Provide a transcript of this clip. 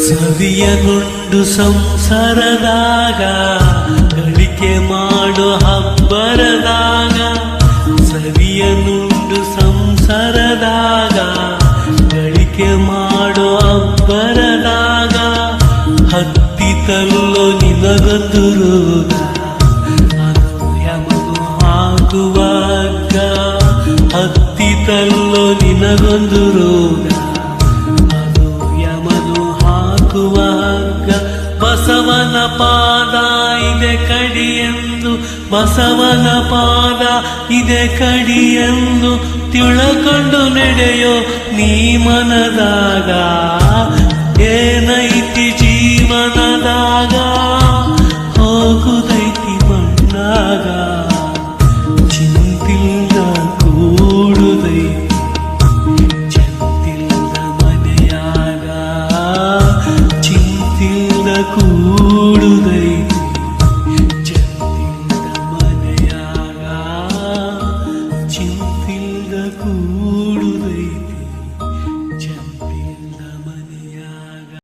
ಸವಿಯಗೊಂಡು ಸಂಸಾರದಾಗ ಗಳಿಕೆ ಮಾಡೋ ಹಬ್ಬರದಾಗ, ಸವಿಯನುಂಡು ಸಂಸಾರದಾಗ ಗಳಿಕೆ ಮಾಡೋ ಹಬ್ಬರದಾಗ, ಹತ್ತಿತಲ್ಲೋ ನಿನಗೊಂದು ರೋಗ ಅದು ಯಮನು ಹಾಕುವಾಗ, ಹತ್ತಿತಲ್ಲೋ ನಿನಗೊಂದು ರೋಗ ಅದು ಯಮನು ಹಾಕುವಾಗ. ಬಸವನ ಪಾದ ಇದೆ ಕಡಿಯೆಂದು, ಬಸವನ ಪಾದ ಇದೆ ಕಡಿಯೆಂದು ತಿಳಕೊಂಡು ನಡೆಯೋ ನೀ ಮನದಾಗ, ಏನೈತಿ ಜೀವನದಾಗ ಹೋಗುದೈತಿ ಮಣ್ಣಾಗ, ಚಿಂತಿಲ್ದ ಕೂಡುದೈತಿ ಚಿಂತಿಲ್ದ ಮನೆಯಾಗ, ಚಿಂತಿಲ್ದ ಕೂಡ